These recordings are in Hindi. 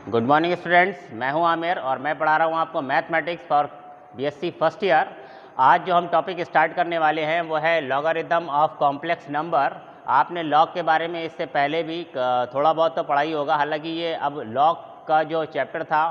गुड मॉर्निंग स्टूडेंट्स, मैं हूं आमिर और मैं पढ़ा रहा हूं आपको mathematics for BSc first year. आज जो हम टॉपिक स्टार्ट करने वाले हैं वो है लॉगरिथम ऑफ कॉम्प्लेक्स नंबर। आपने लॉग के बारे में इससे पहले भी थोड़ा बहुत तो पढ़ा ही होगा। हालांकि ये अब लॉग का जो चैप्टर था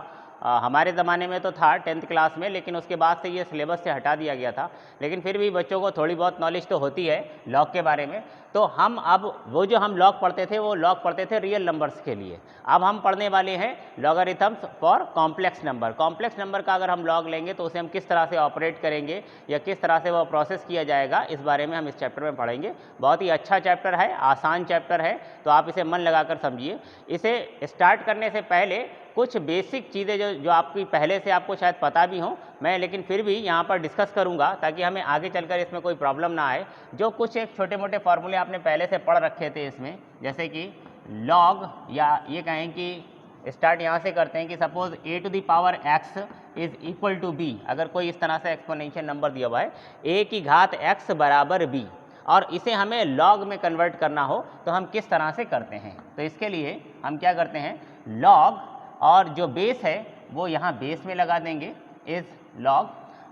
हमारे ज़माने में तो था 10th क्लास में, लेकिन उसके बाद से ये सिलेबस से हटा दिया गया था। लेकिन फिर भी बच्चों को थोड़ी बहुत नॉलेज तो होती है लॉग के बारे में। तो हम अब वो जो हम लॉग पढ़ते थे वो लॉग पढ़ते थे रियल नंबर्स के लिए। अब हम पढ़ने वाले हैं logarithms for complex number. Complex number का अगर हम लॉग लेंगे तो उसे हम किस तरह से ऑपरेट करेंगे या किस तरह से वो प्रोसेस किया जाएगा, इस बारे में हम इस चैप्टर में पढ़ेंगे। बहुत ही अच्छा चैप्टर है, आसान चैप्टर है, तो आप इसे मन लगाकर समझिए। इसे स्टार्ट करने से पहले कुछ बेसिक चीज़ें जो आपकी पहले से आपको शायद पता भी हों, मैं लेकिन फिर भी यहाँ पर डिस्कस करूँगा ताकि हमें आगे चलकर इसमें कोई प्रॉब्लम ना आए। जो कुछ एक छोटे मोटे फार्मूले आपने पहले से पढ़ रखे थे इसमें, जैसे कि लॉग, या ये कहें कि स्टार्ट यहाँ से करते हैं कि suppose a to the power x is equal to b। अगर कोई इस तरह से एक्सपोनेंशियल नंबर दिया हुआ है a की घात x बराबर b, और इसे हमें लॉग में कन्वर्ट करना हो तो हम किस तरह से करते हैं। तो इसके लिए हम क्या करते हैं, लॉग और जो बेस है वो यहाँ बेस में लगा देंगे, इज लॉग,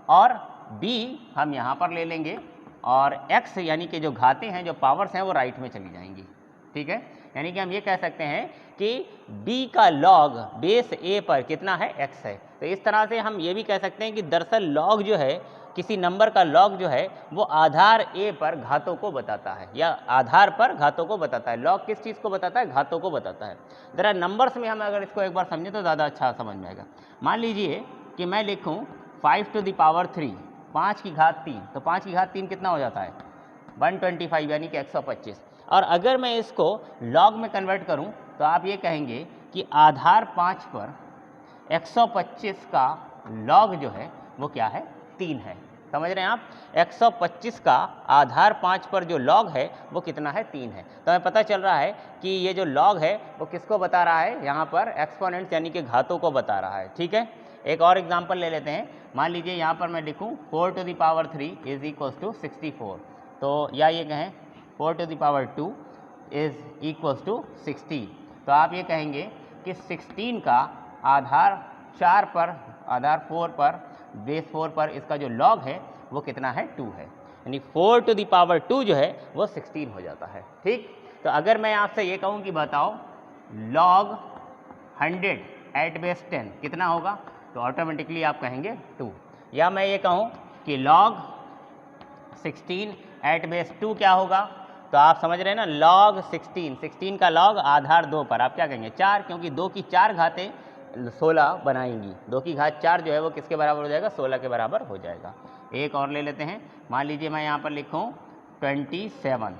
और b हम यहाँ पर ले लेंगे, और x यानी कि जो घातें हैं, जो पावर्स हैं, वो राइट में चली जाएंगी। ठीक है, यानी कि हम ये कह सकते हैं कि b का लॉग बेस a पर कितना है, x है। तो इस तरह से हम ये भी कह सकते हैं कि दरअसल लॉग जो है, किसी नंबर का लॉग जो है वो आधार a पर घातों को बताता है, या आधार पर घातों को बताता है। लॉग किस चीज़ को बताता है, घातों को बताता है। ज़रा नंबर्स में हम अगर इसको एक बार समझें तो ज़्यादा अच्छा समझ में आएगा। मान लीजिए कि मैं लिखूँ 5 टू द पावर 3, 5 की घात 3, तो 5 की घात 3 कितना हो जाता है, 125, यानी कि 125। और अगर मैं इसको लॉग में कन्वर्ट करूं तो आप ये कहेंगे कि आधार 5 पर 125 का लॉग जो है वो क्या है, 3 है। समझ रहे हैं आप, 125 का आधार 5 पर जो लॉग है वो कितना है, 3 है। तो हमें पता चल रहा है कि ये जो लॉग है वो किसको बता रहा है, यहाँ पर एक्सपोनेंट्स यानी कि घातों को बता रहा है। ठीक है, एक और एग्जांपल ले लेते हैं। मान लीजिए यहाँ पर मैं लिखूँ 4 to the power 3 is equals to 64, तो या ये कहें 4 to the power 2 is equals to 60। तो आप ये कहेंगे कि 16 का आधार 4 पर, आधार 4 पर, बेस 4 पर इसका जो लॉग है वो कितना है, 2 है। यानी 4 टू द पावर 2 जो है वो 16 हो जाता है। ठीक, तो अगर मैं आपसे ये कहूँ कि बताओ लॉग 100 एट बेस 10 कितना होगा, तो ऑटोमेटिकली आप कहेंगे 2। या मैं ये कहूँ कि लॉग 16 एट बेस 2 क्या होगा, तो आप समझ रहे हैं ना, लॉग 16 का लॉग आधार 2 पर आप क्या कहेंगे, 4, क्योंकि 2 की 4 घातें 16 बनाएंगी। 2 की घात 4 जो है वो किसके बराबर हो जाएगा, 16 के बराबर हो जाएगा। एक और ले लेते हैं। मान लीजिए मैं यहाँ पर लिखूँ 27,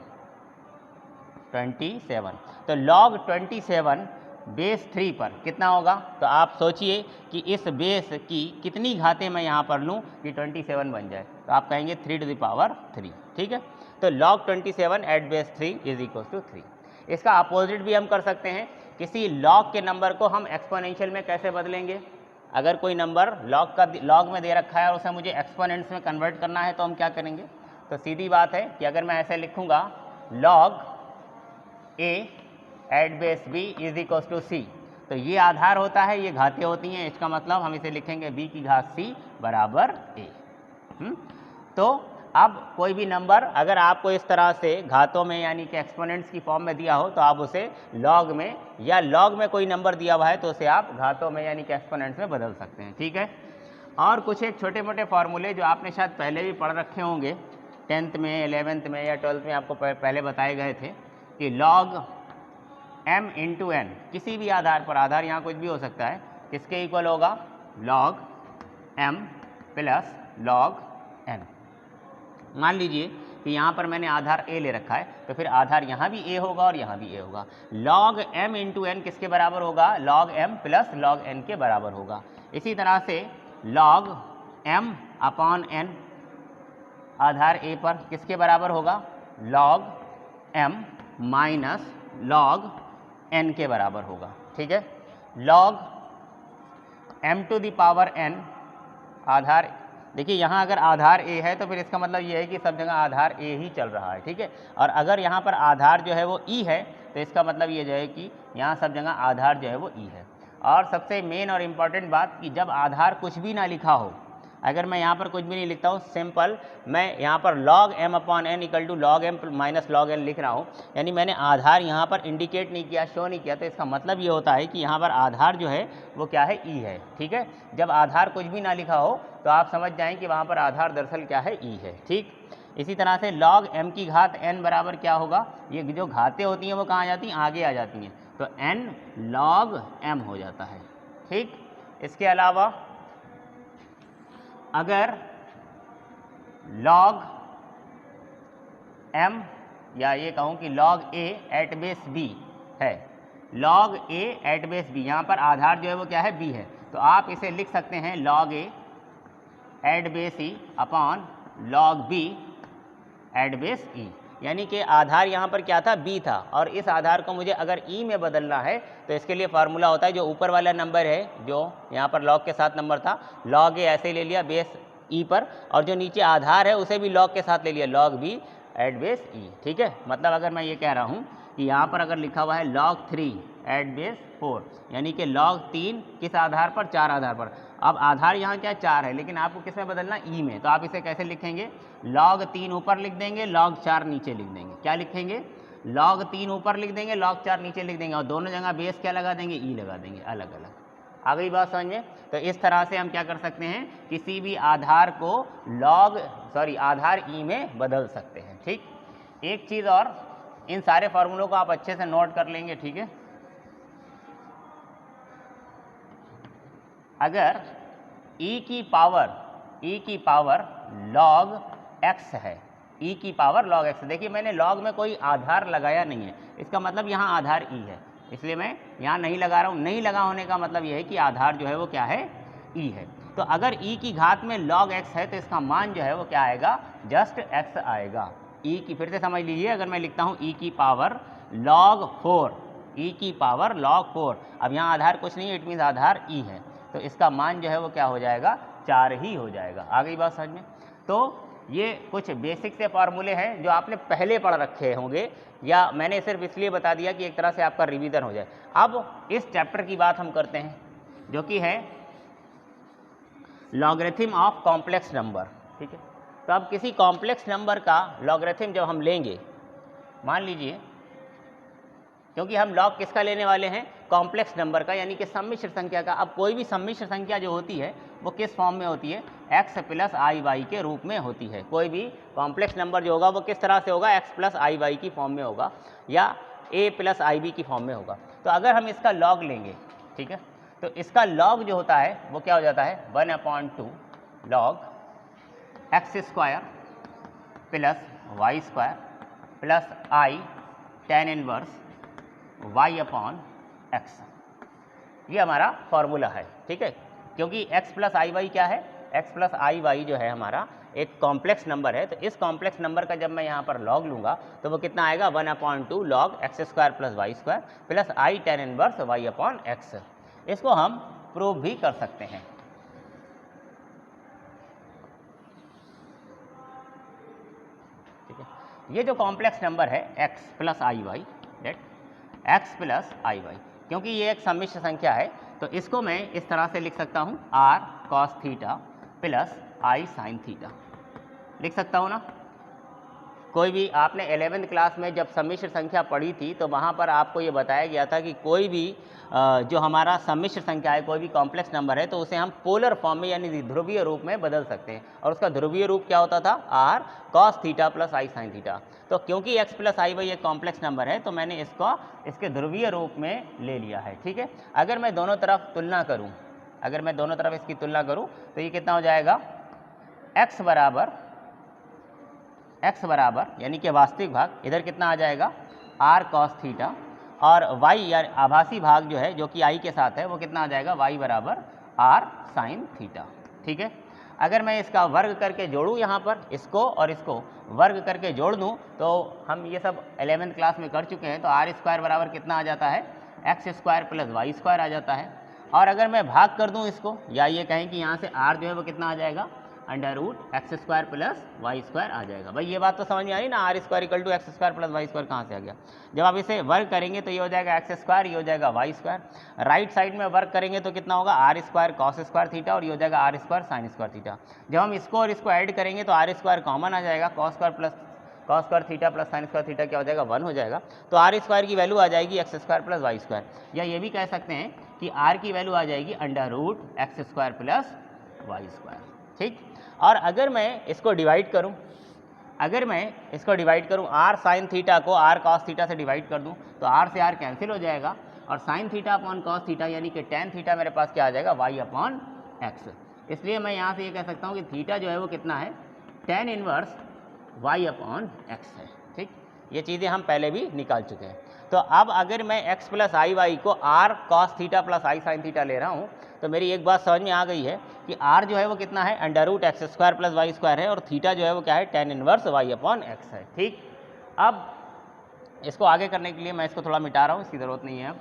तो लॉग 27 बेस 3 पर कितना होगा, तो आप सोचिए कि इस बेस की कितनी घातें मैं यहाँ पर लूँ कि 27 बन जाए, तो आप कहेंगे 3 टू द पावर 3। ठीक है, तो log 27 at base 3 is equal to 3। इसका अपोजिट भी हम कर सकते हैं। किसी लॉग के नंबर को हम एक्सपोनेंशियल में कैसे बदलेंगे। अगर कोई नंबर लॉग में दे रखा है और उसे मुझे एक्सपोनेंट्स में कन्वर्ट करना है तो हम क्या करेंगे, तो सीधी बात है कि अगर मैं ऐसे लिखूँगा log a at base b is equal to c, तो ये आधार होता है, ये घातें होती हैं, इसका मतलब हम इसे लिखेंगे b की घात c बराबर a। तो अब कोई भी नंबर अगर आपको इस तरह से घातों में यानी कि एक्सपोनेंट्स की फॉर्म में दिया हो तो आप उसे लॉग में, या लॉग में कोई नंबर दिया हुआ है तो उसे आप घातों में यानी कि एक्सपोनेंट्स में बदल सकते हैं। ठीक है, और कुछ एक छोटे मोटे फार्मूले जो आपने शायद पहले भी पढ़ रखे होंगे 10th में, 11th में या 12th में, आपको पहले बताए गए थे कि लॉग m इंटू n, किसी भी आधार पर, आधार यहाँ कुछ भी हो सकता है, किसके इक्वल होगा, log m plus log n। मान लीजिए कि यहाँ पर मैंने आधार a ले रखा है, तो फिर आधार यहाँ भी a होगा और यहाँ भी a होगा। log m इंटू n किसके बराबर होगा, log m plus log n के बराबर होगा। इसी तरह से log m अपॉन n आधार a पर किसके बराबर होगा, log m minus log n के बराबर होगा। ठीक है, log m to the power n आधार, देखिए यहाँ अगर आधार a है तो फिर इसका मतलब ये है कि सब जगह आधार a ही चल रहा है। ठीक है, और अगर यहाँ पर आधार जो है वो e है तो इसका मतलब ये जो है कि यहाँ सब जगह आधार जो है वो e है। और सबसे मेन और इम्पॉर्टेंट बात कि जब आधार कुछ भी ना लिखा हो, अगर मैं यहाँ पर कुछ भी नहीं लिखता हूँ, सिंपल मैं यहाँ पर log m upon n equal to log m minus log n लिख रहा हूँ, यानी मैंने आधार यहाँ पर इंडिकेट नहीं किया, शो नहीं किया, तो इसका मतलब ये होता है कि यहाँ पर आधार जो है वो क्या है, e है। ठीक है, जब आधार कुछ भी ना लिखा हो तो आप समझ जाएं कि वहाँ पर आधार दरअसल क्या है, e है। ठीक, इसी तरह से log m की घात n बराबर क्या होगा, ये जो घातें होती हैं वो कहाँ आ जाती हैं, आगे आ जाती हैं, तो n log m हो जाता है। ठीक, इसके अलावा अगर log m या ये कहूँ कि log a at base b है, log a at base b, यहाँ पर आधार जो है वो क्या है, b है, तो आप इसे लिख सकते हैं log a at base e upon log b at base e, यानी कि आधार यहाँ पर क्या था, b था, और इस आधार को मुझे अगर e में बदलना है तो इसके लिए फार्मूला होता है, जो ऊपर वाला नंबर है जो यहाँ पर log के साथ नंबर था, log a ऐसे ले लिया बेस e पर, और जो नीचे आधार है उसे भी log के साथ ले लिया, log b at base e। ठीक है, मतलब अगर मैं ये कह रहा हूँ कि यहाँ पर अगर लिखा हुआ है log 3 एट बेस 4, यानी कि log 3 किस आधार पर, 4 आधार पर। अब आधार यहाँ क्या 4 है, लेकिन आपको किस में बदलना, e में, तो आप इसे कैसे लिखेंगे, log 3 ऊपर लिख देंगे, log 4 नीचे लिख देंगे। क्या लिखेंगे, log 3 ऊपर लिख देंगे, log 4 नीचे लिख देंगे, और दोनों जगह बेस क्या लगा देंगे, e लगा देंगे, अलग अलग। आ गई बात समझ में? तो इस तरह से हम क्या कर सकते हैं, किसी भी आधार को आधार e में बदल सकते हैं। ठीक, एक चीज़ और, इन सारे फार्मूलों को आप अच्छे से नोट कर लेंगे। ठीक है, अगर e की पावर log x है, e की पावर log x, देखिए मैंने log में कोई आधार लगाया नहीं है, इसका मतलब यहाँ आधार e है, इसलिए मैं यहाँ नहीं लगा रहा हूँ। नहीं लगा होने का मतलब ये है कि आधार जो है वो क्या है, e है। तो अगर e की घात में log x है तो इसका मान जो है वो क्या आएगा, जस्ट x आएगा। e की, फिर से समझ लीजिए, अगर मैं लिखता हूँ e की पावर log 4, e की पावर log 4, अब यहाँ आधार कुछ नहीं है, इट मीन्स आधार e है, तो इसका मान जो है वो क्या हो जाएगा, 4 ही हो जाएगा। आ गई बात समझ में? तो ये कुछ बेसिक से फार्मूले हैं जो आपने पहले पढ़ रखे होंगे, या मैंने सिर्फ इसलिए बता दिया कि एक तरह से आपका रिवीजन हो जाए। अब इस चैप्टर की बात हम करते हैं जो कि है लॉगरिथम ऑफ कॉम्प्लेक्स नंबर। ठीक है, तो अब किसी कॉम्प्लेक्स नंबर का लॉगरिथम जब हम लेंगे, मान लीजिए, क्योंकि हम लॉग किसका लेने वाले हैं, कॉम्प्लेक्स नंबर का, यानी कि सम्मिश्र संख्या का। अब कोई भी सम्मिश्र संख्या जो होती है वो किस फॉर्म में होती है, x प्लस आई वाई के रूप में होती है। कोई भी कॉम्प्लेक्स नंबर जो होगा वो किस तरह से होगा, x प्लस आई वाई की फॉर्म में होगा, या a प्लस आई बी की फॉर्म में होगा। तो अगर हम इसका लॉग लेंगे, ठीक है, तो इसका लॉग जो होता है वो क्या हो जाता है, 1/2 log x square plus Y square plus आई tan inverse y upon x, ये हमारा फॉर्मूला है। ठीक है, क्योंकि x प्लस आई वाई क्या है, x प्लस आई वाई जो है हमारा एक कॉम्प्लेक्स नंबर है, तो इस कॉम्प्लेक्स नंबर का जब मैं यहाँ पर लॉग लूँगा तो वो कितना आएगा, 1/2 log x square plus Y square plus आई tan inverse y upon x। इसको हम प्रूव भी कर सकते हैं। ठीक है, ये जो कॉम्प्लेक्स नंबर है x प्लस आई वाई, डेट x प्लस आई वाई, क्योंकि ये एक सम्मिश्र संख्या है तो इसको मैं इस तरह से लिख सकता हूँ, r cos theta plus i sin theta, लिख सकता हूँ ना। कोई भी आपने 11वीं क्लास में जब सम्मिश्र संख्या पढ़ी थी तो वहाँ पर आपको ये बताया गया था कि कोई भी जो हमारा सम्मिश्र संख्या है, कोई भी कॉम्प्लेक्स नंबर है, तो उसे हम पोलर फॉर्म में यानी ध्रुवीय रूप में बदल सकते हैं, और उसका ध्रुवीय रूप क्या होता था, r cos theta plus i sin theta. तो क्योंकि x प्लस आई वाई एक कॉम्प्लेक्स नंबर है तो मैंने इसको इसके ध्रुवीय रूप में ले लिया है। ठीक है, अगर मैं दोनों तरफ तुलना करूँ, अगर मैं दोनों तरफ इसकी तुलना करूँ तो ये कितना हो जाएगा, x बराबर यानी कि वास्तविक भाग इधर कितना आ जाएगा, r cos थीटा, और y या आभासी भाग जो है जो कि i के साथ है वो कितना आ जाएगा, y बराबर r sin थीटा। ठीक है, अगर मैं इसका वर्ग करके जोड़ूँ, यहाँ पर इसको और इसको वर्ग करके जोड़ दूँ तो हम ये सब 11वीं क्लास में कर चुके हैं, तो r स्क्वायर बराबर कितना आ जाता है, x square plus Y square आ जाता है। और अगर मैं भाग कर दूँ इसको, या ये कहें कि यहाँ से r जो है वो कितना आ जाएगा, under root X square plus Y square आ जाएगा। भाई ये बात तो समझ में आई ना, R square equal to X square plus Y square कहाँ से आ गया। जब आप इसे वर्क करेंगे तो ये हो जाएगा एक्स स्क्वायर, ये हो जाएगा वाई स्क्वायर। राइट साइड में वर्क करेंगे तो कितना होगा, R square cos square theta, और ये हो जाएगा R square sine square theta. जब हम इसको और इसको ऐड करेंगे तो आर स्क्वायर कॉमन आ जाएगा, cos square theta plus sine square theta क्या हो जाएगा, 1 हो जाएगा। तो आर स्क्वायर की वैल्यू आ जाएगी X square plus Y square, या ये भी कह सकते हैं कि आर की वैल्यू आ जाएगी under root X square plus Y square. ठीक, और अगर मैं इसको डिवाइड करूं, आर साइन थीटा को आर कॉस थीटा से डिवाइड कर दूं तो आर से आर कैंसिल हो जाएगा, और sine theta upon cos theta यानी कि टेन थीटा मेरे पास क्या आ जाएगा, वाई अपॉन एक्स। इसलिए मैं यहाँ से ये कह सकता हूँ कि थीटा जो है वो कितना है, tan inverse Y upon X है। ठीक, ये चीज़ें हम पहले भी निकाल चुके हैं। तो अब अगर मैं x प्लस आई वाई को R cos theta plus i sine theta ले रहा हूँ तो मेरी एक बात समझ में आ गई है कि r जो है वो कितना है, under root X square plus Y square है, और थीटा जो है वो क्या है, tan inverse Y upon X है। ठीक, अब इसको आगे करने के लिए मैं इसको थोड़ा मिटा रहा हूँ, इसकी ज़रूरत नहीं है।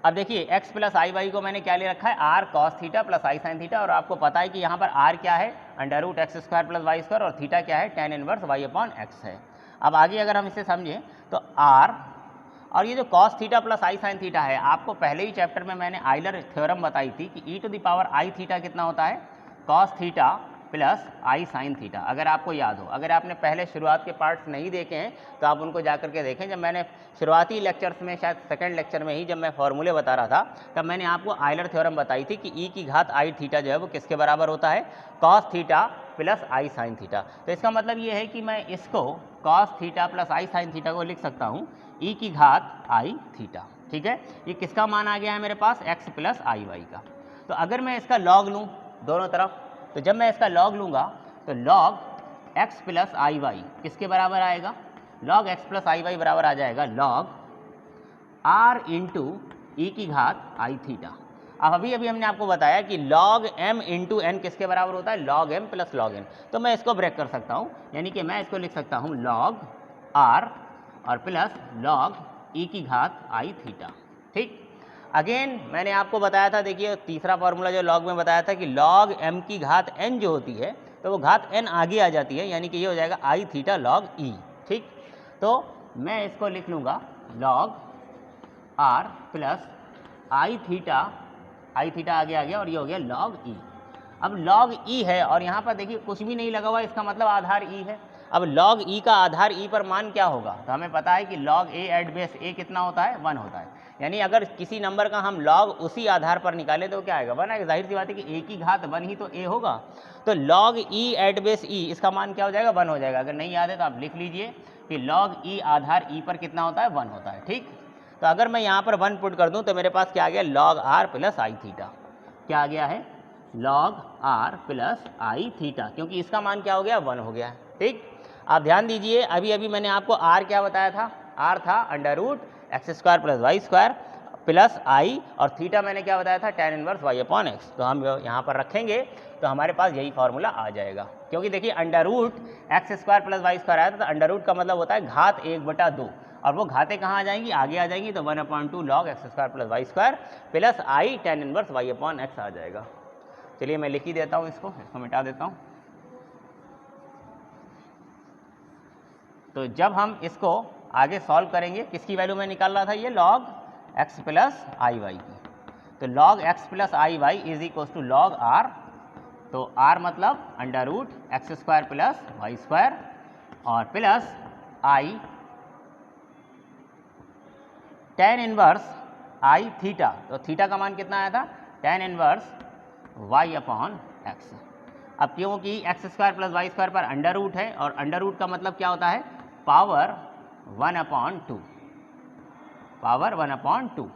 अब देखिए x प्लस आई वाई को मैंने क्या ले रखा है, R cos theta plus i sine theta, और आपको पता है कि यहाँ पर r क्या है, under root X square plus Y square, और थीटा क्या है, tan inverse Y upon X है। अब आगे अगर हम इसे समझें तो r और ये जो cos theta plus i sine theta है, आपको पहले ही चैप्टर में मैंने आइलर थ्योरम बताई थी कि e to the power i theta कितना होता है, cos theta plus i sine theta. अगर आपको याद हो, अगर आपने पहले शुरुआत के पार्ट्स नहीं देखे हैं तो आप उनको जा करके देखें। जब मैंने शुरुआती लेक्चर्स में, शायद सेकंड लेक्चर में ही जब मैं फॉर्मूले बता रहा था, तब मैंने आपको आइलर थ्योरम बताई थी कि e की घात आई थीटा जो है वो किसके बराबर होता है, cos theta plus i sine theta. तो इसका मतलब ये है कि मैं इसको cos theta plus i sine theta को लिख सकता हूँ e की घात आई थीटा। ठीक है, ये किसका मान आ गया है मेरे पास, x प्लस आई वाई का। तो अगर मैं इसका लॉग लूँ दोनों तरफ, तो जब मैं इसका लॉग लूँगा तो लॉग x प्लस आई वाई किसके बराबर आएगा, लॉग x प्लस आई वाई बराबर आ जाएगा लॉग r इंटू ई की घात आई थीटा। अब अभी हमने आपको बताया कि log m इंटू एन किसके बराबर होता है, log m plus log n। तो मैं इसको ब्रेक कर सकता हूँ, यानी कि मैं इसको लिख सकता हूँ log r और प्लस log e की घात आई थीटा। ठीक, अगेन मैंने आपको बताया था, देखिए तीसरा फार्मूला जो लॉग में बताया था कि log m की घात n जो होती है तो वो घात n आगे आ जाती है, यानी कि ये हो जाएगा आई थीटा log e। ठीक, तो मैं इसको लिख लूँगा log r प्लस आई थीटा आगे आ गया, और ये हो गया log e। अब log e है और यहाँ पर देखिए कुछ भी नहीं लगा हुआ, इसका मतलब आधार e है। अब log e का आधार e पर मान क्या होगा, तो हमें पता है कि log a at base a कितना होता है, 1 होता है। यानी अगर किसी नंबर का हम log उसी आधार पर निकाले तो क्या आएगा, 1 आएगा। जाहिर सी बात है कि a की घात 1 ही तो a होगा, तो log e at base e इसका मान क्या हो जाएगा, 1 हो जाएगा। अगर नहीं याद है तो आप लिख लीजिए कि log e आधार e पर कितना होता है, 1 होता है। ठीक, तो अगर मैं यहाँ पर 1 पुट कर दूँ तो मेरे पास क्या आ गया, log r प्लस आई थीटा। क्या आ गया है, log r प्लस आई थीटा, क्योंकि इसका मान क्या हो गया, 1 हो गया। ठीक, आप ध्यान दीजिए, अभी मैंने आपको r क्या बताया था, r था under root X square plus Y square plus I, और थीटा मैंने क्या बताया था, tan inverse Y upon X. तो हम यहाँ पर रखेंगे तो हमारे पास यही फार्मूला आ जाएगा, क्योंकि देखिए under root X square plus Y square आया था, तो अंडर रूट का मतलब होता है घात 1/2, और वो घातें कहाँ आ जाएंगी, आगे आ जाएंगी। तो 1/2 log X square plus Y square plus I tan inverse Y upon X आ जाएगा। चलिए मैं लिख ही देता हूँ, इसको मिटा देता हूँ। तो जब हम इसको आगे सॉल्व करेंगे, किसकी वैल्यू में निकाल रहा था, ये log x प्लस आई वाई की। तो log x plus I Y is equal to log r। तो r मतलब under root X square plus Y square और plus I tan inverse I theta. तो थीटा का मान कितना आया था, tan inverse Y upon X. अब क्योंकि X square plus Y square पर अंडर रूट है, और अंडर रूट का मतलब क्या होता है, पावर 1/2, पावर 1/2।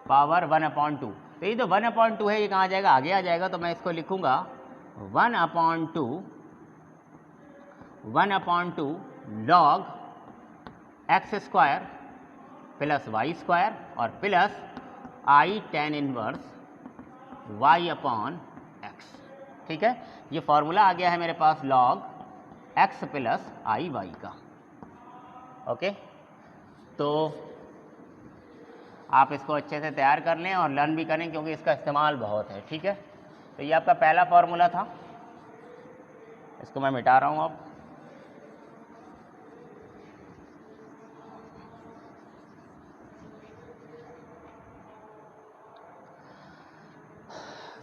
पावर 1/2। तो ये जो 1/2 है ये कहाँ जाएगा, आगे आ जाएगा। तो मैं इसको लिखूंगा 1/2 log X square plus Y square और plus I tan inverse Y upon X. ठीक है, ये फॉर्मूला आ गया है मेरे पास log x प्लस आई वाई का। ओके, तो आप इसको अच्छे से तैयार कर लें और लर्न भी करें क्योंकि इसका इस्तेमाल बहुत है। ठीक है, तो ये आपका पहला फॉर्मूला था, इसको मैं मिटा रहा हूँ अब।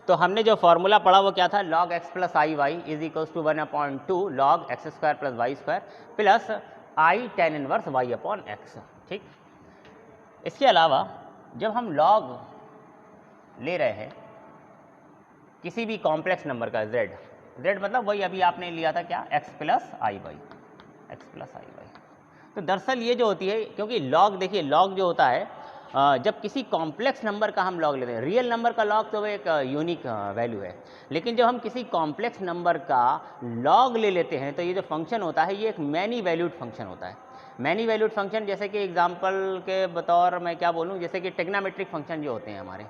तो हमने जो फॉर्मूला पढ़ा वो क्या था, log x plus I Y is equals to 1/2 log x square plus Y square plus I tan inverse y upon x। ठीक, इसके अलावा जब हम log ले रहे हैं किसी भी कॉम्प्लेक्स नंबर का z मतलब वही अभी आपने लिया था क्या, x प्लस आई वाई, तो दरअसल ये जो होती है, क्योंकि log देखिए log जो होता है जब किसी कॉम्प्लेक्स नंबर का हम लॉग लेते हैं, रियल नंबर का लॉग तो वो एक यूनिक वैल्यू है, लेकिन जब हम किसी कॉम्प्लेक्स नंबर का लॉग ले लेते हैं तो ये जो फंक्शन होता है ये एक मैनी वैल्यूड फंक्शन होता है। मैनी वैल्यूड फंक्शन, जैसे कि एग्जांपल के बतौर मैं क्या बोलूँ, जैसे कि टेग्नामेट्रिक फंक्शन जो होते हैं हमारे,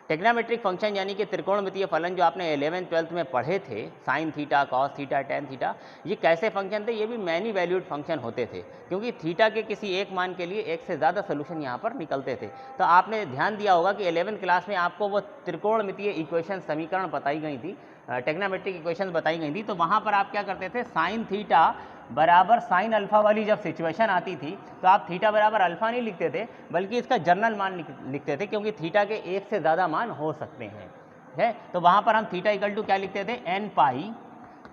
टेग्नामेट्रिक फंक्शन यानी कि त्रिकोणमितीय फलन जो आपने 11th-12th में पढ़े थे, sine theta, cos theta, tan theta, ये कैसे फंक्शन थे, ये भी मैनी वैल्यूड फंक्शन होते थे, क्योंकि थीटा के किसी एक मान के लिए एक से ज़्यादा सोल्यूशन यहाँ पर निकलते थे। तो आपने ध्यान दिया होगा कि 11th क्लास में आपको वो त्रिकोणमितीय इक्वेशन समीकरण बताई गई थी, टेग्नामेट्रिक इक्वेशन बताई गई थी, तो वहाँ पर आप क्या करते थे, साइन थीटा बराबर साइन अल्फा वाली जब सिचुएशन आती थी तो आप थीटा बराबर अल्फा नहीं लिखते थे बल्कि इसका जनरल मान लिखते थे, क्योंकि थीटा के एक से ज़्यादा मान हो सकते हैं, है। तो वहाँ पर हम थीटा इक्वल टू क्या लिखते थे, n पाई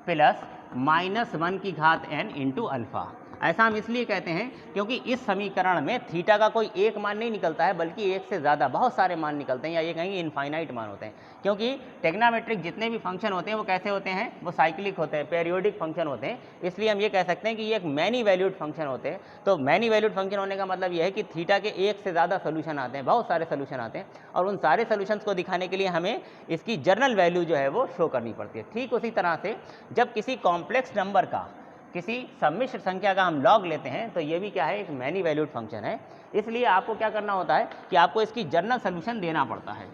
प्लस -1 की घात n इंटू अल्फ़ा। ऐसा हम इसलिए कहते हैं क्योंकि इस समीकरण में थीटा का कोई एक मान नहीं निकलता है बल्कि एक से ज़्यादा बहुत सारे मान निकलते हैं, या ये कहेंगे इनफाइनाइट मान होते हैं, क्योंकि टेग्नामेट्रिक जितने भी फंक्शन होते हैं वो कैसे होते हैं, वो साइक्लिक होते हैं, पेरियोडिक फंक्शन होते हैं, इसलिए हम ये कह सकते हैं कि ये एक मैनी वैल्यूड फंक्शन होते हैं। तो मैनी वैल्यूड फंक्शन होने का मतलब ये है कि थीटा के एक से ज़्यादा सोल्यूशन आते हैं, बहुत सारे सोल्यूशन आते हैं, और उन सारे सोल्यूशंस को दिखाने के लिए हमें इसकी जनरल वैल्यू जो है वो शो करनी पड़ती है। ठीक उसी तरह से जब किसी कॉम्प्लेक्स नंबर का, किसी सम्मिश्र संख्या का हम लॉग लेते हैं तो ये भी क्या है, एक मैनी वैल्यूड फंक्शन है, इसलिए आपको क्या करना होता है कि आपको इसकी जनरल सोल्यूशन देना पड़ता है।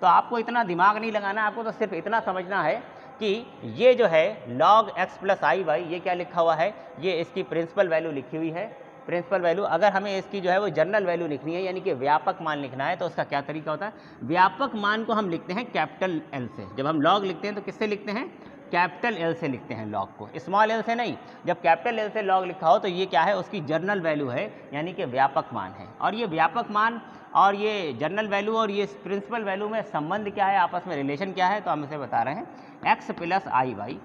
तो आपको इतना दिमाग नहीं लगाना, आपको तो सिर्फ इतना समझना है कि ये जो है log x प्लस आई वाई, ये क्या लिखा हुआ है, ये इसकी प्रिंसिपल वैल्यू लिखी हुई है, प्रिंसिपल वैल्यू। अगर हमें इसकी जो है वो जनरल वैल्यू लिखनी है यानी कि व्यापक मान लिखना है तो उसका क्या तरीका होता है, व्यापक मान को हम लिखते हैं कैपिटल L से। जब हम log लिखते हैं तो किससे लिखते हैं, कैपिटल L से लिखते हैं log को, स्मॉल l से नहीं। जब कैपिटल L से log लिखा हो तो ये क्या है, उसकी जनरल वैल्यू है, यानी कि व्यापक मान है। और ये व्यापक मान और ये जनरल वैल्यू और ये प्रिंसिपल वैल्यू में संबंध क्या है, आपस में रिलेशन क्या है, तो हम इसे बता रहे हैं x प्लस आई वाई,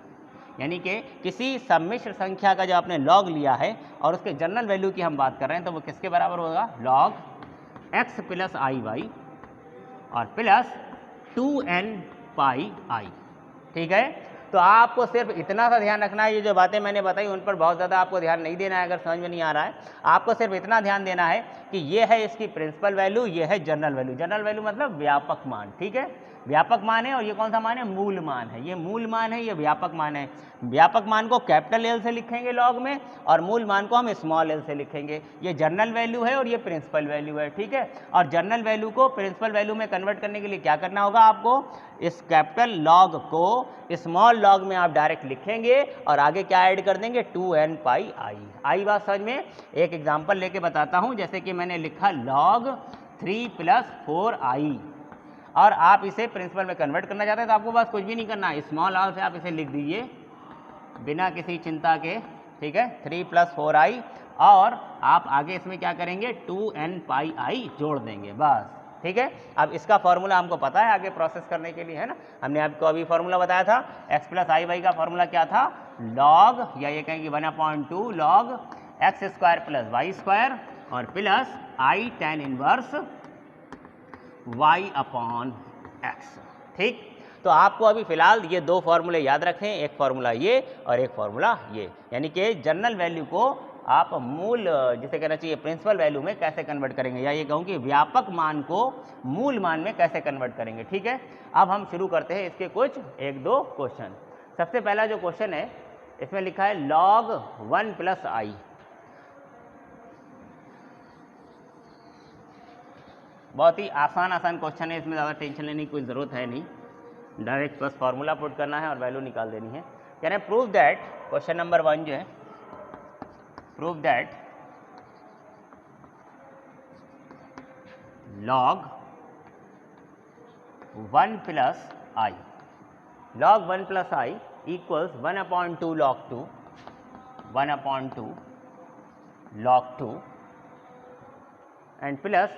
यानी कि किसी सम्मिश्र संख्या का जो आपने log लिया है और उसके जनरल वैल्यू की हम बात कर रहे हैं तो वो किसके बराबर होगा, log x प्लस आई वाई और प्लस 2n पाई आई। ठीक है, तो आपको सिर्फ इतना सा ध्यान रखना है, ये जो बातें मैंने बताई उन पर बहुत ज़्यादा आपको ध्यान नहीं देना है, अगर समझ में नहीं आ रहा है। आपको सिर्फ इतना ध्यान देना है कि ये है इसकी प्रिंसिपल वैल्यू, ये है जनरल वैल्यू। जनरल वैल्यू मतलब व्यापक मान, ठीक है, व्यापक मान है। और ये कौन सा मान है, मूल मान है, ये मूल मान है, ये व्यापक मान है। व्यापक मान को कैपिटल L से लिखेंगे लॉग में और मूल मान को हम स्मॉल l से लिखेंगे। ये जनरल वैल्यू है और ये प्रिंसिपल वैल्यू है, ठीक है। और जनरल वैल्यू को प्रिंसिपल वैल्यू में कन्वर्ट करने के लिए क्या करना होगा आपको, इस कैपिटल लॉग को स्मॉल लॉग में आप डायरेक्ट लिखेंगे और आगे क्या ऐड कर देंगे, 2n पाई आई। आई बात समझ में। एक एग्जांपल लेके बताता हूं, जैसे कि मैंने लिखा log 3 + 4i और आप इसे प्रिंसिपल में कन्वर्ट करना चाहते हैं तो आपको बस कुछ भी नहीं करना है, स्मॉल r से आप इसे लिख दीजिए बिना किसी चिंता के, ठीक है, 3 + 4i और आप आगे इसमें क्या करेंगे, 2n पाई आई जोड़ देंगे, बस, ठीक है। अब इसका फॉर्मूला हमको पता है आगे प्रोसेस करने के लिए, है ना। हमने आपको अभी फॉर्मूला बताया था, x प्लस आई वाई का फॉर्मूला क्या था, log, या ये कहेंगे 1/2 log x² + y² और प्लस आई tan इनवर्स y/x। ठीक, तो आपको अभी फिलहाल ये दो फॉर्मूले याद रखें, एक फॉर्मूला ये और एक फॉर्मूला ये, यानी कि जनरल वैल्यू को आप मूल, जिसे कहना चाहिए प्रिंसिपल वैल्यू में कैसे कन्वर्ट करेंगे, या ये कहूँ कि व्यापक मान को मूल मान में कैसे कन्वर्ट करेंगे, ठीक है। अब हम शुरू करते हैं इसके कुछ 1-2 क्वेश्चन। सबसे पहला जो क्वेश्चन है इसमें लिखा है log 1 + i। बहुत ही आसान क्वेश्चन है, इसमें ज़्यादा टेंशन लेने की कोई ज़रूरत है नहीं, डायरेक्ट बस फार्मूला पुट करना है और वैल्यू निकाल देनी है। कह रहे हैं प्रूव दैट, क्वेश्चन नंबर 1 जो है, prove that log 1 plus I, log 1 plus I equals 1 upon 2 log 2, 1 upon 2 log 2 and plus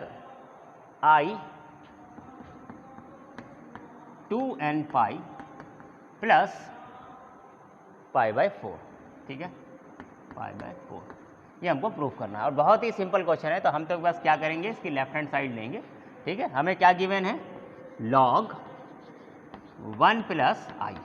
I 2n pi plus pi by 4, ठीक है, पाई बाय 4, ये हमको प्रूफ करना है और बहुत ही सिंपल क्वेश्चन है। तो हम तो बस क्या करेंगे, इसकी लेफ्ट हैंड साइड लेंगे, ठीक है। हमें क्या गिवन है, log 1 प्लस आई।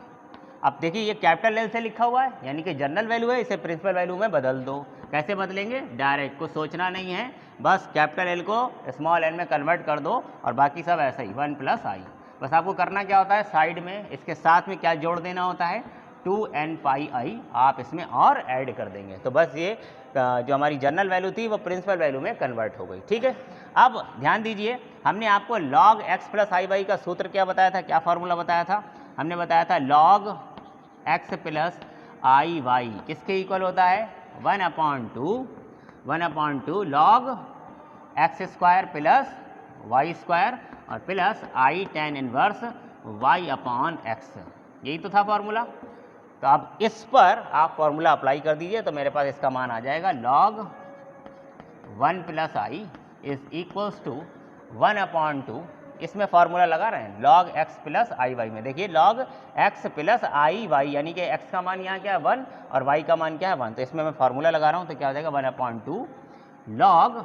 अब देखिए ये कैपिटल एल से लिखा हुआ है, यानी कि जनरल वैल्यू है, इसे प्रिंसिपल वैल्यू में बदल दो। कैसे बदलेंगे, डायरेक्ट, कुछ सोचना नहीं है, बस कैपिटल एल को स्मॉल एल में कन्वर्ट कर दो और बाकी सब ऐसा ही 1 प्लस आई। बस आपको करना क्या होता है, साइड में इसके साथ में क्या जोड़ देना होता है, 2n पाई आई, आप इसमें और ऐड कर देंगे। तो बस ये जो हमारी जनरल वैल्यू थी वो प्रिंसिपल वैल्यू में कन्वर्ट हो गई, ठीक है। अब ध्यान दीजिए, हमने आपको log x प्लस आई वाई का सूत्र क्या बताया था, क्या फॉर्मूला बताया था, हमने बताया था log x प्लस आई वाई किसके इक्वल होता है, 1/2 log x square plus Y square और प्लस आई tan inverse y upon x, यही तो था फॉर्मूला। तो अब इस पर आप फॉर्मूला अप्लाई कर दीजिए, तो मेरे पास इसका मान आ जाएगा log 1 plus i is equals to 1/2, इसमें फॉर्मूला लगा रहे हैं log x प्लस आई वाई में। देखिए log x प्लस आई वाई, यानी कि x का मान यहाँ क्या है 1 और y का मान क्या है 1, तो इसमें मैं फॉर्मूला लगा रहा हूँ, तो क्या हो जाएगा 1/2 log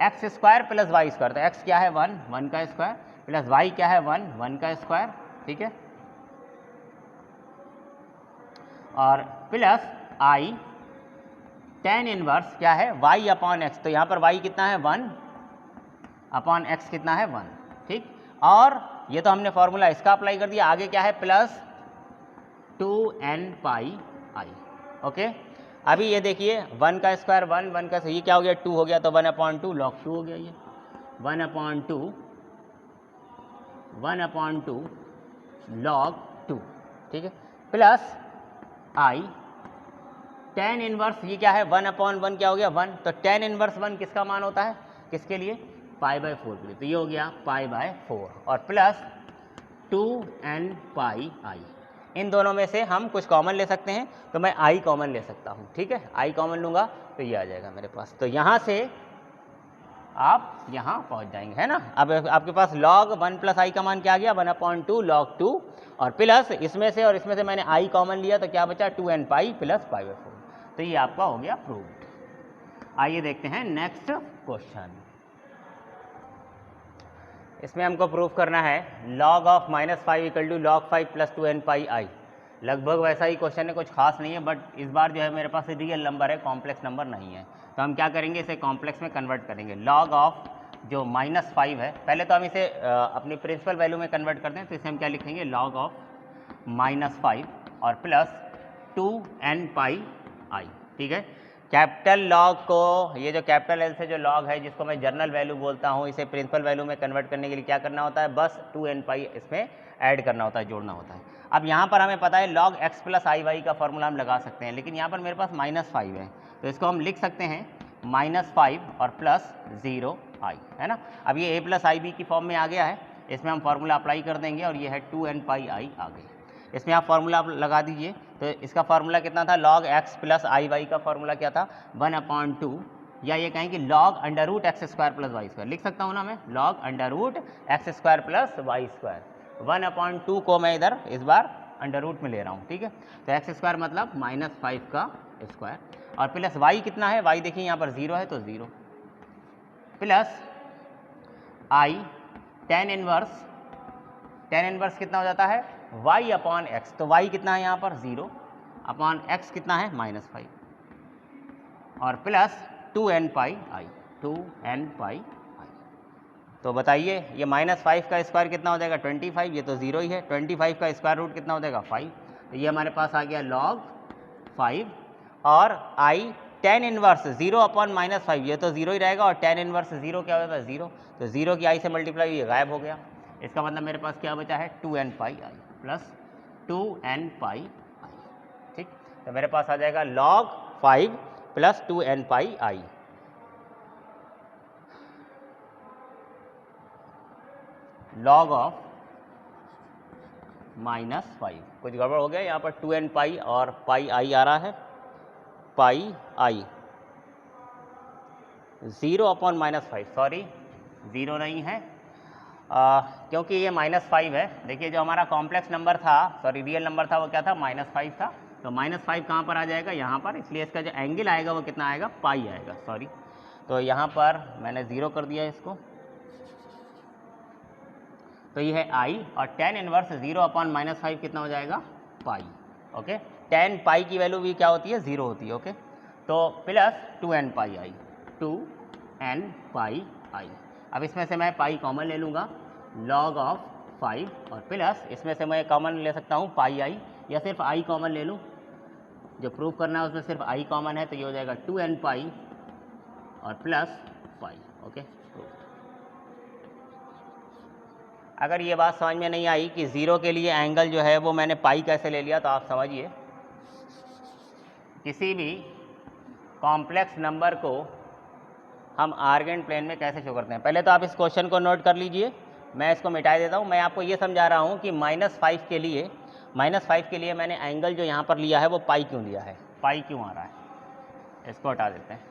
x square plus Y square, तो x क्या है 1, 1 का स्क्वायर, प्लस y क्या है 1, 1 का स्क्वायर, ठीक है, और प्लस आई tan इनवर्स क्या है y अपॉन x, तो यहाँ पर y कितना है 1 अपॉन x कितना है 1, ठीक। और ये तो हमने फॉर्मूला इसका अप्लाई कर दिया, आगे क्या है प्लस 2n पाई आई, ओके। अभी ये देखिए 1 का स्क्वायर 1, 1 का, ये क्या हो गया 2 हो गया, तो 1/2 log 2 हो गया, ये 1/2 log 2, ठीक है, प्लस आई tan इनवर्स, ये क्या है 1/1 क्या हो गया 1, तो tan इनवर्स 1 किसका मान होता है, किसके लिए, पाई बाय 4 के लिए, तो ये हो गया पाई बाय 4 और प्लस 2n पाई आई। इन दोनों में से हम कुछ कॉमन ले सकते हैं, तो मैं आई कॉमन ले सकता हूँ, ठीक है, आई कॉमन लूँगा तो ये आ जाएगा मेरे पास। तो यहाँ से आप यहाँ पहुँच जाएंगे, है ना। अब आपके पास log 1 प्लस आई का मान क्या आ गया 1/2 log 2 और प्लस इसमें से और इसमें से मैंने आई कॉमन लिया, तो क्या बचा 2n pi plus pi by 4, तो ये आपका हो गया प्रूव्ड। आइए देखते हैं नेक्स्ट क्वेश्चन। इसमें हमको प्रूफ करना है log of -5 equal to log 5 plus 2n pi i. लगभग वैसा ही क्वेश्चन है, कुछ खास नहीं है, बट इस बार जो है मेरे पास रियल नंबर है, कॉम्प्लेक्स नंबर नहीं है। तो हम क्या करेंगे, इसे कॉम्प्लेक्स में कन्वर्ट करेंगे। log ऑफ जो -5 है, पहले तो हम इसे अपनी प्रिंसिपल वैल्यू में कन्वर्ट करते हैं, तो इसे हम क्या लिखेंगे log ऑफ -5 और प्लस 2n पाई आई, ठीक है। कैपिटल लॉग को, ये जो कैपिटल एल से जो लॉग है जिसको मैं जर्नल वैल्यू बोलता हूँ, इसे प्रिंसिपल वैल्यू में कन्वर्ट करने के लिए क्या करना होता है, बस 2n पाई इसमें ऐड करना होता है, जोड़ना होता है। अब यहाँ पर हमें पता है log x प्लस आई वाई का फॉर्मूला हम लगा सकते हैं, लेकिन यहाँ पर मेरे पास -5 है, तो इसको हम लिख सकते हैं -5 और प्लस 0 आई, है ना। अब ये a प्लस आई बी की फॉर्म में आ गया है, इसमें हम फॉर्मूला अप्लाई कर देंगे और ये है 2n पाई आई आ गई। इसमें आप फॉर्मूला लगा दीजिए, तो इसका फॉर्मूला कितना था, log x प्लस आई वाई का फॉर्मूला क्या था 1/2, या ये कहें कि log √x square plus Y square, लिख सकता हूँ ना मैं, log √x square plus Y square. 1/2 को मैं इधर इस बार अंडर रूट में ले रहा हूँ, ठीक है। तो x स्क्वायर मतलब -5 का स्क्वायर और प्लस y कितना है, y देखिए यहाँ पर 0 है, तो 0 प्लस i tan इनवर्स कितना हो जाता है y अपॉन एक्स, तो y कितना है यहाँ पर 0 अपॉन x कितना है -5 और प्लस 2n पाई आई, 2n पाई आई। तो बताइए ये -5 का स्क्वायर कितना हो जाएगा 25, ये तो 0 ही है, 25 का स्क्वायर रूट कितना हो जाएगा 5, तो ये हमारे पास आ गया log 5 और i tan इनवर्स 0 अपॉन -5, ये तो 0 ही रहेगा और tan इनवर्स 0 क्या होता है 0, तो 0 की i से मल्टीप्लाई ये गायब हो गया। इसका मतलब मेरे पास क्या बचा है 2n पाई आई प्लस 2n पाई आई, ठीक। तो मेरे पास आ जाएगा log 5 plus 2n pi I. log of -5। कुछ गड़बड़ हो गया यहाँ पर 2n पाई और पाई आई आ रहा है, पाई आई 0/-5, सॉरी 0 नहीं है क्योंकि ये -5 है। देखिए जो हमारा कॉम्प्लेक्स नंबर था, सॉरी रियल नंबर था, वो क्या था, -5 था। तो -5 कहाँ पर आ जाएगा, यहाँ पर, इसलिए इसका जो एंगल आएगा वो कितना आएगा, पाई आएगा, सॉरी। तो यहाँ पर मैंने 0 कर दिया इसको, तो ये है आई, और tan इनवर्स 0/-5 कितना हो जाएगा, पाई। ओके, tan पाई की वैल्यू भी क्या होती है, 0 होती है। ओके, तो प्लस 2n पाई आई, 2n पाई आई। अब इसमें से मैं पाई कॉमन ले लूँगा, log ऑफ 5, और प्लस इसमें से मैं कॉमन ले सकता हूँ पाई आई, या सिर्फ आई कॉमन ले लूँ। जो प्रूव करना है उसमें सिर्फ आई कॉमन है, तो ये हो जाएगा 2n पाई और प्लस पाई। ओके, अगर ये बात समझ में नहीं आई कि 0 के लिए एंगल जो है वो मैंने पाई कैसे ले लिया, तो आप समझिए किसी भी कॉम्प्लेक्स नंबर को हम आर्गेंट प्लेन में कैसे शो करते हैं। पहले तो आप इस क्वेश्चन को नोट कर लीजिए, मैं इसको मिटा देता हूँ। मैं आपको ये समझा रहा हूँ कि -5 के लिए मैंने एंगल जो यहाँ पर लिया है वो पाई क्यों लिया है, पाई क्यों आ रहा है, इसको हटा देते हैं।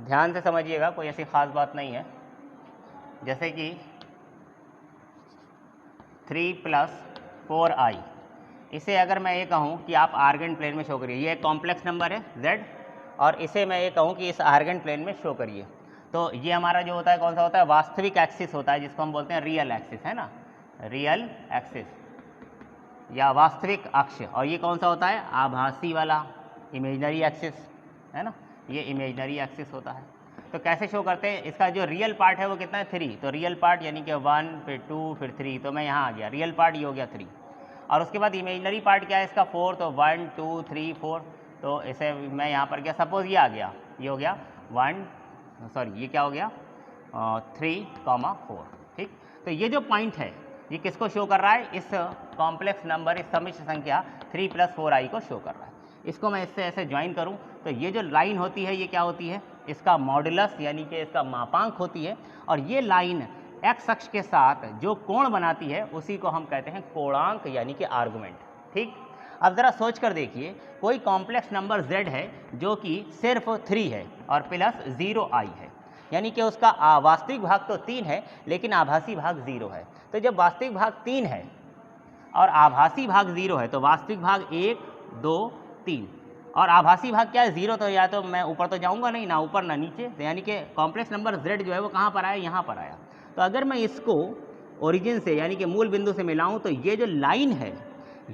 ध्यान से समझिएगा, कोई ऐसी ख़ास बात नहीं है। जैसे कि 3 + 4i, इसे अगर मैं ये कहूँ कि आप आर्गेंट प्लेन में शो करिए, ये एक कॉम्प्लेक्स नंबर है z, और इसे मैं ये कहूँ कि इस आर्गेंट प्लेन में शो करिए, तो ये हमारा जो होता है कौन सा होता है, वास्तविक एक्सिस होता है, जिसको हम बोलते हैं रियल एक्सिस, है ना, रियल एक्सिस या वास्तविक अक्ष। और ये कौन सा होता है, आभासी वाला, इमेजनरी एक्सिस, है ना, ये इमेजनरी एक्सिस होता है। तो कैसे शो करते हैं, इसका जो रियल पार्ट है वो कितना है, 3, तो रियल पार्ट यानी कि 1, फिर 2, फिर 3, तो मैं यहाँ आ गया, रियल पार्ट ये हो गया 3, और उसके बाद इमेजनरी पार्ट क्या है इसका, 4, तो 1, 2, 3, 4, तो इसे मैं यहाँ पर क्या, सपोज ये आ गया, ये हो गया 1, सॉरी ये क्या हो गया 3, 4, ठीक। तो ये जो पॉइंट है ये किसको शो कर रहा है, इस कॉम्प्लेक्स नंबर, इस सम्मिश्र संख्या 3 + 4i को शो कर रहा है। इसको मैं इससे ऐसे ज्वाइन करूं तो ये जो लाइन होती है ये क्या होती है, इसका मॉडुलस यानी कि इसका मापांक होती है, और ये लाइन एक्स अक्ष के साथ जो कोण बनाती है उसी को हम कहते हैं कोणांक यानी कि आर्गुमेंट, ठीक। अब ज़रा सोच कर देखिए, कोई कॉम्प्लेक्स नंबर z है जो कि सिर्फ 3 है और प्लस 0i है, यानी कि उसका वास्तविक भाग तो 3 है लेकिन आभासी भाग 0 है। तो जब वास्तविक भाग 3 है और आभासी भाग 0 है, तो वास्तविक भाग 1, 2, 3 और आभासी भाग क्या है, 0, तो या तो मैं ऊपर तो जाऊंगा नहीं, ना ऊपर ना नीचे, तो यानी कि कॉम्प्लेक्स नंबर z जो है वो कहाँ पर आया, यहाँ पर आया। तो अगर मैं इसको ओरिजिन से यानी कि मूल बिंदु से मिलाऊं तो ये जो लाइन है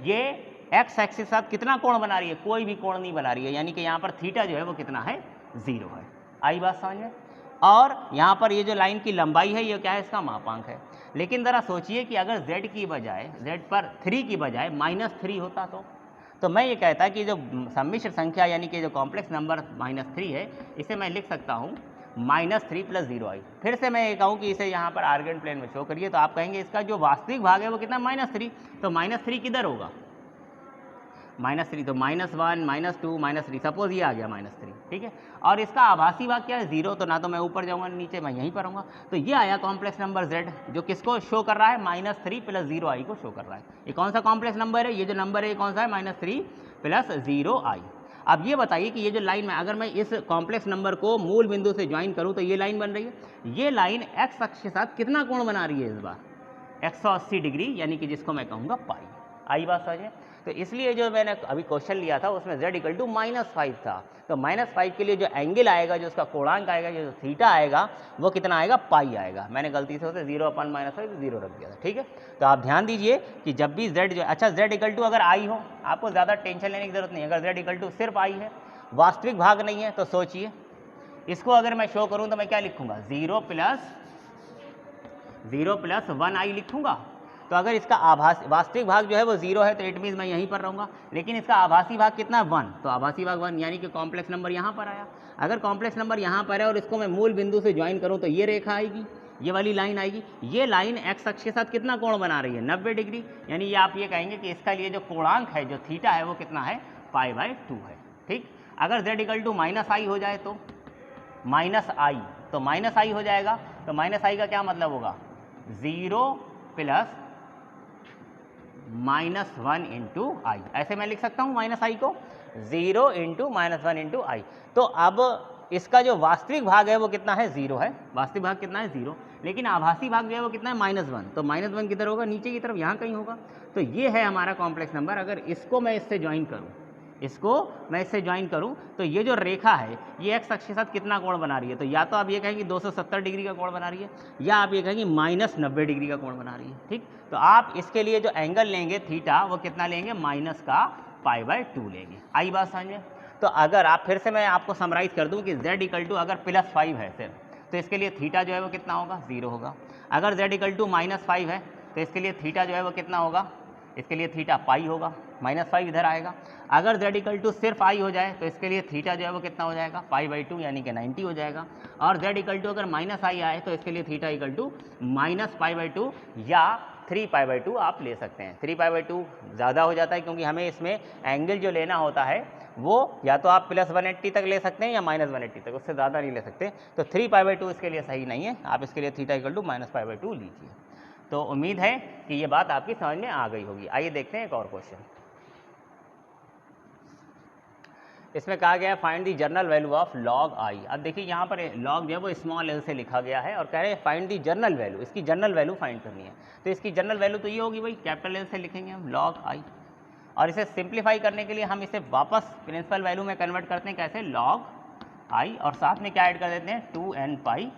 ये एक्स एक्सिस के साथ कितना कोण बना रही है, कोई भी कोण नहीं बना रही है, यानी कि यहाँ पर थीटा जो है वो कितना है, 0 है। आई बात समझ में। और यहाँ पर ये जो लाइन की लंबाई है ये क्या है, इसका मापांक है। लेकिन ज़रा सोचिए कि अगर z की बजाय, z पर 3 की बजाय -3 होता तो मैं ये कहता कि जो सम्मिश्र संख्या यानी कि जो कॉम्प्लेक्स नंबर -3 है, इसे मैं लिख सकता हूँ -3 + 0i। फिर से मैं ये कहूँ कि इसे यहाँ पर आर्गेंट प्लेन में शो करिए, तो आप कहेंगे इसका जो वास्तविक भाग है वो कितना, -3, तो -3 किधर होगा, -3, तो -1, -2, -3, सपोज ये आ गया -3, ठीक है। और इसका आभासी भाग क्या है, 0, तो ना तो मैं ऊपर जाऊंगा नीचे, मैं यहीं पर रहूँगा। तो ये आया कॉम्प्लेक्स नंबर z जो किसको शो कर रहा है, -3 + 0i को शो कर रहा है। ये कौन सा कॉम्प्लेक्स नंबर है, ये जो नंबर है ये कौन सा है, -3 + 0i। अब ये बताइए कि ये जो लाइन में अगर मैं इस कॉम्प्लेक्स नंबर को मूल बिंदु से ज्वाइन करूँ तो ये लाइन बन रही है, ये लाइन एक्स अक्ष के साथ कितना कोण बना रही है इस बार, 180 डिग्री, यानी कि जिसको मैं कहूँगा पाई। आई बात समझ में। तो इसलिए जो मैंने अभी क्वेश्चन लिया था उसमें z = -5 था, तो -5 के लिए जो एंगल आएगा, जो उसका कोणांक आएगा, जो थीटा आएगा वो कितना आएगा, पाई आएगा। मैंने गलती से उसे 0/-5 0 रख दिया था, ठीक है। तो आप ध्यान दीजिए कि जब भी z जो, अच्छा z = अगर i हो, आपको ज़्यादा टेंशन लेने की जरूरत नहीं है। अगर z = सिर्फ i है, वास्तविक भाग नहीं है, तो सोचिए इसको अगर मैं शो करूँ तो मैं क्या लिखूँगा, 0 + 1i लिखूँगा। तो अगर इसका वास्तविक भाग जो है वो 0 है तो इट मीन्स मैं यहीं पर रहूँगा, लेकिन इसका आभासी भाग कितना, 1, तो आभासी भाग 1 यानी कि कॉम्प्लेक्स नंबर यहाँ पर आया। अगर कॉम्प्लेक्स नंबर यहाँ पर है और इसको मैं मूल बिंदु से ज्वाइन करूँ तो ये रेखा आएगी, ये वाली लाइन आएगी, ये लाइन एक्स अक्ष के साथ कितना कोण बना रही है, 90 डिग्री। यानी ये आप ये कहेंगे कि इसका लिए जो कोणांक है, जो थीटा है, वो कितना है, π/2 है। ठीक, अगर z इक्वल टू -i हो जाए तो -i, तो -i हो जाएगा, तो -i का क्या मतलब होगा, 0 प्लस -1 इंटू आई। ऐसे मैं लिख सकता हूँ -i को 0 इंटू -1 इंटू आई। तो अब इसका जो वास्तविक भाग है वो कितना है, 0 है, वास्तविक भाग कितना है, 0, लेकिन आभासी भाग जो है वो कितना है, -1। तो -1 किधर होगा, नीचे की तरफ, यहाँ कहीं होगा। तो ये है हमारा कॉम्प्लेक्स नंबर। अगर इसको मैं इससे ज्वाइन करूँ, इसको मैं इससे ज्वाइन करूं, तो ये जो रेखा है ये एक्स अक्ष के साथ कितना कोण बना रही है, तो या तो आप ये कहेंगे 270 डिग्री का कोण बना रही है, या आप ये कहेंगे -90 डिग्री का कोण बना रही है। ठीक, तो आप इसके लिए जो एंगल लेंगे थीटा, वो कितना लेंगे, माइनस का π/2 लेंगे। आई बात समझ में। तो अगर आप फिर से मैं आपको समराइज कर दूं कि z इक्वल टू अगर +5 है सिर्फ, तो इसके लिए थीटा जो है वो कितना होगा, 0 होगा। अगर z इक्वल टू -5 है तो इसके लिए थीटा जो है वो कितना होगा, इसके लिए थीटा पाई होगा, -5 इधर आएगा। अगर z इक्वल टू सिर्फ i हो जाए तो इसके लिए थीटा जो है वो कितना हो जाएगा, π/2 यानी कि 90 हो जाएगा। और z इक्वल टू अगर -i आए तो इसके लिए थीटा इक्वल टू -π/2 या 3π/2 आप ले सकते हैं। 3π/2 ज़्यादा हो जाता है क्योंकि हमें इसमें एंगल जो लेना होता है वो या तो आप +180 तक ले सकते हैं या -180 तक, उससे ज़्यादा नहीं ले सकते। तो 3π/2 इसके लिए सही नहीं है, आप इसके लिए थीटा इक्वल टू -π/2 लीजिए। तो उम्मीद है कि ये बात आपकी समझ में आ गई होगी। आइए देखते हैं एक और क्वेश्चन। इसमें कहा गया है find the general value of log i। अब देखिए यहाँ पर log जो है वो स्मॉल l से लिखा गया है और कह रहे हैं फाइंड दी जनरल वैल्यू, इसकी जनरल वैल्यू फाइंड करनी है। तो इसकी जनरल वैल्यू तो ये होगी भाई, कैपिटल L से लिखेंगे हम log i, और इसे सिंप्लीफाई करने के लिए हम इसे वापस प्रिंसिपल वैल्यू में कन्वर्ट करते हैं, कैसे, log i, और साथ में क्या ऐड कर देते हैं, 2n/i।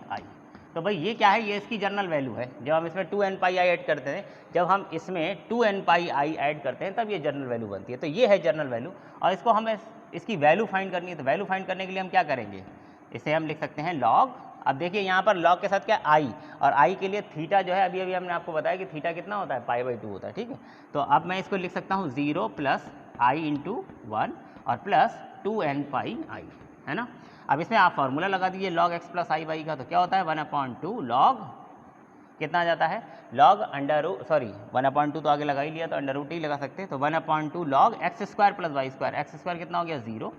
तो भाई ये क्या है, ये इसकी जनरल वैल्यू है। जब हम इसमें 2n/i ऐड करते हैं, जब हम इसमें 2n/i ऐड करते हैं तब ये जनरल वैल्यू बनती है। तो ये है जनरल वैल्यू, और इसको हमें इसकी वैल्यू फाइंड करनी है। तो वैल्यू फाइंड करने के लिए हम क्या करेंगे, इसे हम लिख सकते हैं log। अब देखिए यहाँ पर log के साथ क्या, i, और i के लिए थीटा जो है अभी अभी हमने आपको बताया कि थीटा कितना होता है, π/2 होता है। ठीक है, तो अब मैं इसको लिख सकता हूँ 0 प्लस i इंटू 1 और प्लस 2n/i, है ना। अब इसमें आप फार्मूला लगा दीजिए log x plus i y का, तो क्या होता है 1/2 log कितना आ जाता है, log 1/2 तो आगे लगा ही लिया तो √t लगा सकते हैं। तो 1/2 log x² plus y², x² कितना हो गया 0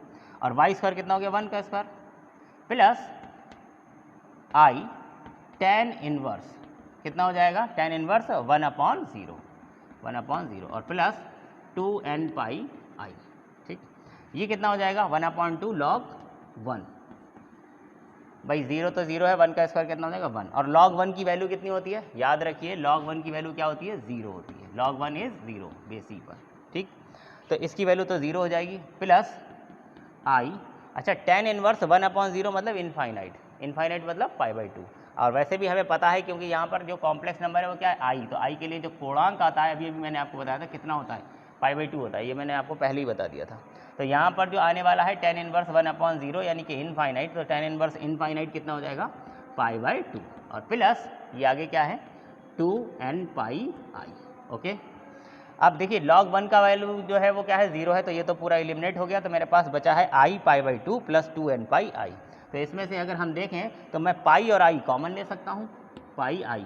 और y² कितना हो गया 1 का square, plus i tan inverse कितना हो जाएगा, tan इनवर्स 1/0 और प्लस 2n/i। ठीक, ये कितना हो जाएगा 1/2 log 1, भाई 0 तो 0 है, 1 का स्क्वायर कितना हो जाएगा 1, और log 1 की वैल्यू कितनी होती है, याद रखिए log 1 की वैल्यू क्या होती है, 0 होती है। log 1 इज 0 बेसी पर। ठीक, तो इसकी वैल्यू तो 0 हो जाएगी, प्लस i, अच्छा tan इनवर्स 1/0 मतलब इनफाइनाइट, इनफाइनाइट मतलब π/2। और वैसे भी हमें पता है क्योंकि यहाँ पर जो कॉम्प्लेक्स नंबर है वो क्या है, i, तो i के लिए जो पूर्णांक आता है अभी अभी मैंने आपको बताया था कितना होता है, π/2 होता है, ये मैंने आपको पहले ही बता दिया था। तो यहाँ पर जो आने वाला है tan इनवर्स 1/0 यानी कि इनफाइनाइट, तो tan इनवर्स इनफाइनाइट कितना हो जाएगा, π/2, और प्लस ये आगे क्या है 2n/i। ओके, अब देखिए log 1 का वैल्यू जो है वो क्या है 0 है, तो ये तो पूरा एलिमिनेट हो गया। तो मेरे पास बचा है i π/2 प्लस 2n/i। तो इसमें से अगर हम देखें तो मैं पाई और i कॉमन ले सकता हूँ, पाई i,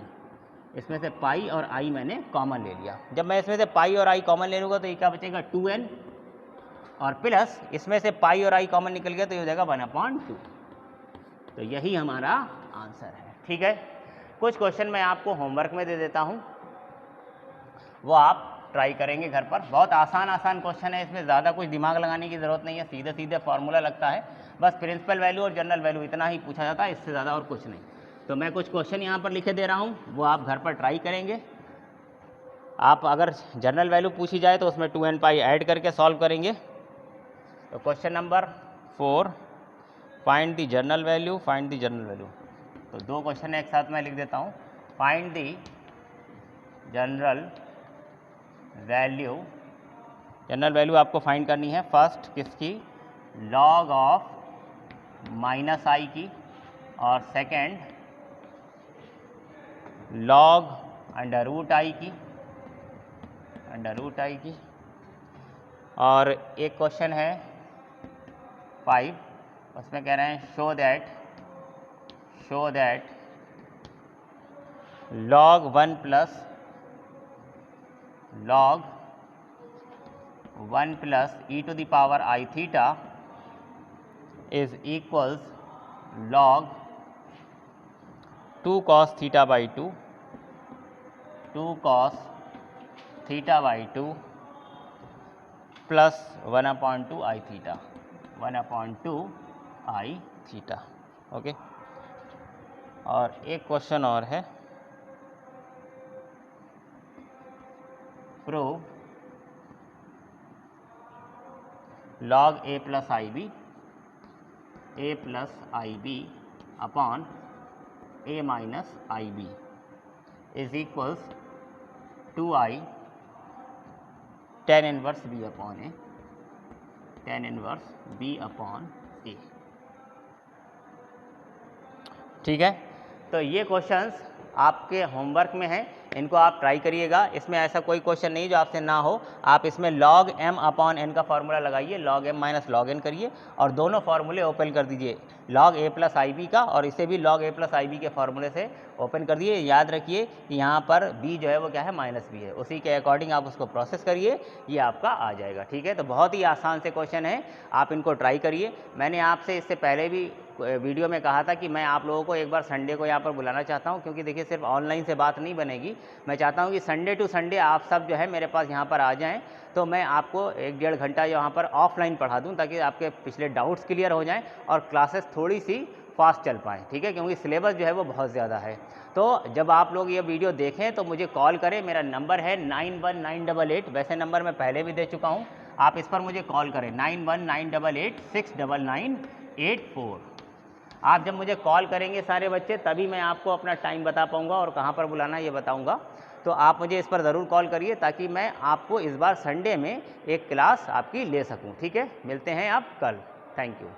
इसमें से पाई और i मैंने कॉमन ले लिया। जब मैं इसमें से पाई और i कॉमन ले लूँगा तो ये क्या बचेगा 2n, और प्लस इसमें से पाई और i कॉमन निकल गया तो ये हो जाएगा 1/2। तो यही हमारा आंसर है। ठीक है, कुछ क्वेश्चन मैं आपको होमवर्क में दे देता हूँ, वो आप ट्राई करेंगे घर पर। बहुत आसान क्वेश्चन है, इसमें ज़्यादा कुछ दिमाग लगाने की ज़रूरत नहीं है, सीधे सीधे फार्मूला लगता है, बस प्रिंसिपल वैल्यू और जनरल वैल्यू इतना ही पूछा जाता है, इससे ज़्यादा और कुछ नहीं। तो मैं कुछ क्वेश्चन यहाँ पर लिखे दे रहा हूँ, वो आप घर पर ट्राई करेंगे। आप अगर जनरल वैल्यू पूछी जाए तो उसमें 2n/i ऐड करके सॉल्व करेंगे। तो question number 4, find the general value, find the general value. तो दो क्वेश्चन एक साथ मैं लिख देता हूँ, find the general value. General value आपको फाइंड करनी है फर्स्ट किसकी, log ऑफ -i की, और सेकंड log √i की, √i की। और एक क्वेश्चन है 5, उसमें कह रहे हैं show that log 1 plus e to the power I theta is equals log 2 cos theta by 2 plus 1/2 I theta, okay. और एक क्वेश्चन और है, prove log a plus ib upon a minus ib is equals 2i tan inverse b upon a, ठीक है। तो ये क्वेश्चंस आपके होमवर्क में हैं, इनको आप ट्राई करिएगा। इसमें ऐसा कोई क्वेश्चन नहीं जो आपसे ना हो। आप इसमें log m अपॉन n का फॉर्मूला लगाइए, log m minus log n करिए और दोनों फार्मूले ओपन कर दीजिए, log a प्लस ib का और इसे भी log a प्लस ib के फार्मूले से ओपन कर दिए। याद रखिए कि यहाँ पर b जो है वो क्या है, माइनस b है, उसी के अकॉर्डिंग आप उसको प्रोसेस करिए, ये आपका आ जाएगा, ठीक है। तो बहुत ही आसान से क्वेश्चन है, आप इनको ट्राई करिए। मैंने आपसे इससे पहले भी वीडियो में कहा था कि मैं आप लोगों को एक बार संडे को यहाँ पर बुलाना चाहता हूँ, क्योंकि देखिए सिर्फ ऑनलाइन से बात नहीं बनेगी। मैं चाहता हूँ कि संडे टू संडे आप सब जो है मेरे पास यहाँ पर आ जाएं, तो मैं आपको 1-1.5 घंटा यहाँ पर ऑफलाइन पढ़ा दूँ, ताकि आपके पिछले डाउट्स क्लियर हो जाएं और क्लासेस थोड़ी सी फास्ट चल पाएँ, ठीक है, क्योंकि सिलेबस जो है वो बहुत ज़्यादा है। तो जब आप लोग ये वीडियो देखें तो मुझे कॉल करें, मेरा नंबर है 91988, वैसे नंबर मैं पहले भी दे चुका हूँ, आप इस पर मुझे कॉल करें 9198869984। आप जब मुझे कॉल करेंगे सारे बच्चे, तभी मैं आपको अपना टाइम बता पाऊँगा और कहाँ पर बुलाना ये बताऊँगा। तो आप मुझे इस पर ज़रूर कॉल करिए, ताकि मैं आपको इस बार संडे में एक क्लास आपकी ले सकूँ, ठीक है। मिलते हैं आप कल, थैंक यू।